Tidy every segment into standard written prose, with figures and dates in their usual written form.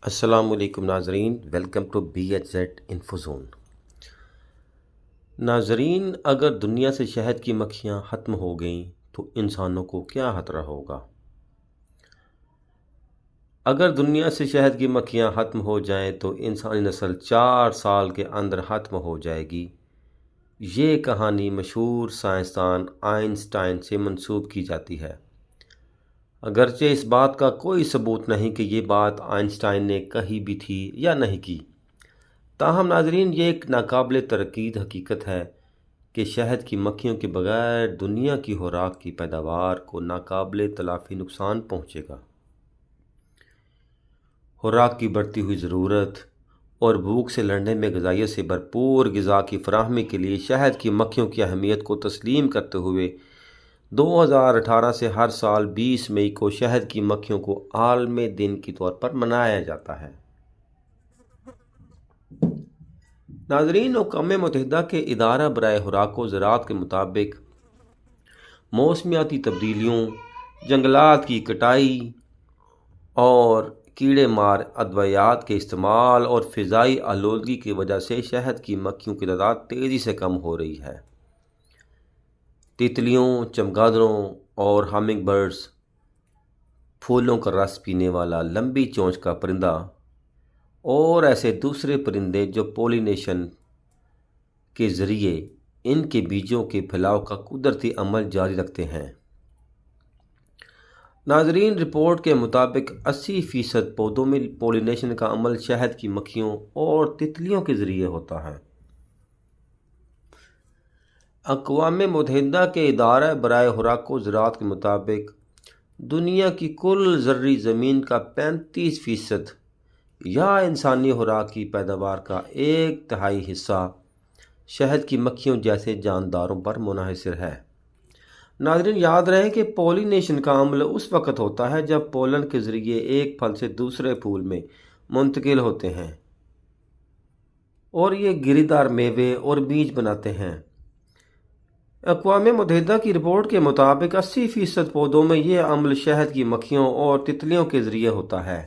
السلام علیکم ناظرین، welcome to B H Z info zone. ناظرین، اگر دنیا سے شہد کی مکھیاں ختم ہو گئیں تو انسانوں کو کیا خطرہ ہوگا؟ اگر دنیا سے شہد کی مکھیاں ختم ہو جائیں تو انسانی نسل 4 سال کے اندر ختم ہو جائے گی۔ یہ کہانی مشہور سائنسدان آئنسٹائن سے منسوب کی جاتی ہے، اگرچہ اس بات کا کوئی ثبوت نہیں کہ یہ بات آئنسٹائن نے کہی بھی تھی یا نہیں کی۔ تاہم ناظرین، یہ ایک ناقابل تردید حقیقت ہے کہ شہد کی مکھیوں کے بغیر دنیا کی خوراک کی پیداوار کو ناقابل تلافی نقصان پہنچے گا۔ خوراک کی بڑھتی ہوئی ضرورت اور بھوک سے لڑنے میں غذائیت سے بھرپور غذا کی فراہمی کے لیے شہد کی مکھیوں کی اہمیت کو تسلیم کرتے ہوئے 2018 سے ہر سال 20 مئی کو شہد کی مکھیوں کو عالمی دن کے طور پر منایا جاتا ہے۔ ناظرین، اقوام متحدہ کے ادارہ برائے خوراک و زراعت کے مطابق موسمیاتی تبدیلیوں، جنگلات کی کٹائی اور کیڑے مار ادویات کے استعمال اور فضائی آلودگی کی وجہ سے شہد کی مکھیوں کی تعداد تیزی سے کم ہو رہی ہے۔ تتلیوں، چمگادڑوں اور ہمنگ برڈز، پھولوں کا رس پینے والا لمبی چونچ کا پرندہ اور ایسے دوسرے پرندے جو پولینیشن کے ذریعے ان کے بیجوں کے پھیلاؤ کا قدرتی عمل جاری رکھتے ہیں۔ ناظرین، رپورٹ کے مطابق 80% پودوں میں پولینیشن کا عمل شہد کی مکھیوں اور تتلیوں کے ذریعے ہوتا ہے۔ اقوام متحدہ کے ادارہ برائے خوراک و زراعت کے مطابق دنیا کی کل زرعی زمین کا 35% یا انسانی خوراک کی پیداوار کا 1/3 حصہ شہد کی مکھیوں جیسے جانداروں پر منحصر ہے۔ ناظرین، یاد رہے کہ پولینیشن کا عمل اس وقت ہوتا ہے جب پولن کے ذریعے ایک پھل سے دوسرے پھول میں منتقل ہوتے ہیں اور یہ گری دار میوے اور بیج بناتے ہیں۔ اقوام متحدہ کی رپورٹ کے مطابق 80% پودوں میں یہ عمل شہد کی مکھیوں اور تتلیوں کے ذریعے ہوتا ہے۔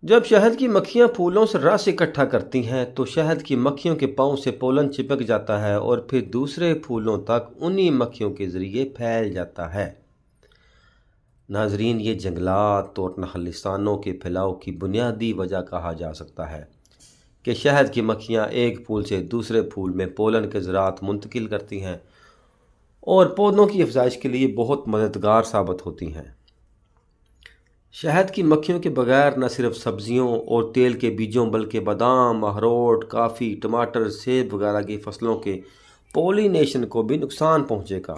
جب شہد کی مکھیاں پھولوں سے رس اکٹھا کرتی ہیں تو شہد کی مکھیوں کے پاؤں سے پولن چپک جاتا ہے اور پھر دوسرے پھولوں تک انہی مکھیوں کے ذریعے پھیل جاتا ہے۔ ناظرین، یہ جنگلات اور نخلستانوں کے پھیلاؤ کی بنیادی وجہ کہا جا سکتا ہے کہ شہد کی مکھیاں ایک پھول سے دوسرے پھول میں پولن کے ذرات منتقل کرتی ہیں اور پودوں کی افزائش کے لیے بہت مددگار ثابت ہوتی ہیں۔ شہد کی مکھیوں کے بغیر نہ صرف سبزیوں اور تیل کے بیجوں بلکہ بادام، اخروٹ، کافی، ٹماٹر، سیب وغیرہ کی فصلوں کے پولینیشن کو بھی نقصان پہنچے گا۔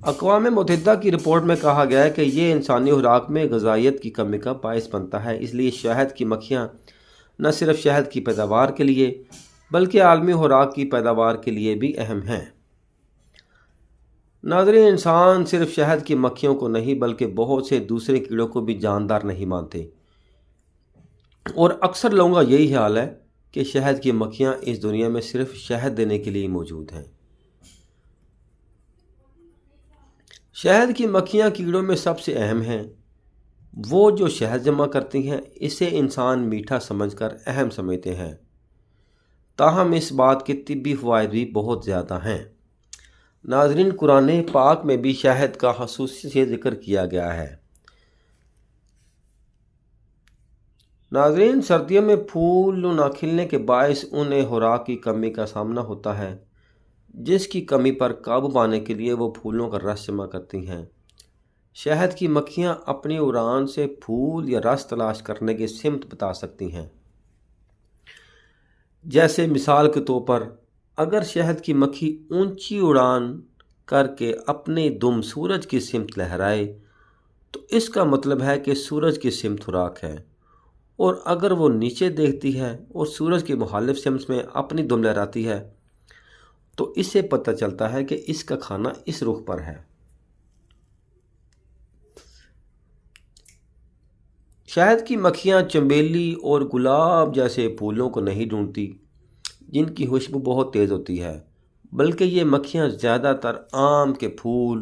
اقوام متحدہ کی رپورٹ میں کہا گیا ہے کہ یہ انسانی خوراک میں غذائیت کی کمی کا باعث بنتا ہے، اس لیے شہد کی مکھیاں نہ صرف شہد کی پیداوار کے لیے بلکہ عالمی خوراک کی پیداوار کے لیے بھی اہم ہیں۔ ناظرین، انسان صرف شہد کی مکھیوں کو نہیں بلکہ بہت سے دوسرے کیڑوں کو بھی جاندار نہیں مانتے، اور اکثر لوگوں کا یہی حال ہے کہ شہد کی مکھیاں اس دنیا میں صرف شہد دینے کے لیے موجود ہیں۔ شہد کی مکھیاں کیڑوں میں سب سے اہم ہیں۔ وہ جو شہد جمع کرتی ہیں اسے انسان میٹھا سمجھ کر اہم سمجھتے ہیں، تاہم اس بات کے طبی فوائد بھی بہت زیادہ ہیں۔ ناظرین، قرآن پاک میں بھی شہد کا خصوصی سے ذکر کیا گیا ہے۔ ناظرین، سردیوں میں پھول نہ کھلنے کے باعث انہیں خوراک کی کمی کا سامنا ہوتا ہے، جس کی کمی پر قابو پانے کے لیے وہ پھولوں کا رس جمع کرتی ہیں۔ شہد کی مکھیاں اپنی اڑان سے پھول یا رس تلاش کرنے کی سمت بتا سکتی ہیں۔ جیسے مثال کے طور پر اگر شہد کی مکھی اونچی اڑان کر کے اپنی دم سورج کی سمت لہرائے تو اس کا مطلب ہے کہ سورج کی سمت خوراک ہے، اور اگر وہ نیچے دیکھتی ہے اور سورج کی مخالف سمت میں اپنی دم لہراتی ہے تو اس سے پتہ چلتا ہے کہ اس کا کھانا اس رخ پر ہے۔ شہد کی مکھیاں چنبیلی اور گلاب جیسے پھولوں کو نہیں ڈھونڈتی جن کی خوشبو بہت تیز ہوتی ہے، بلکہ یہ مکھیاں زیادہ تر آم کے پھول،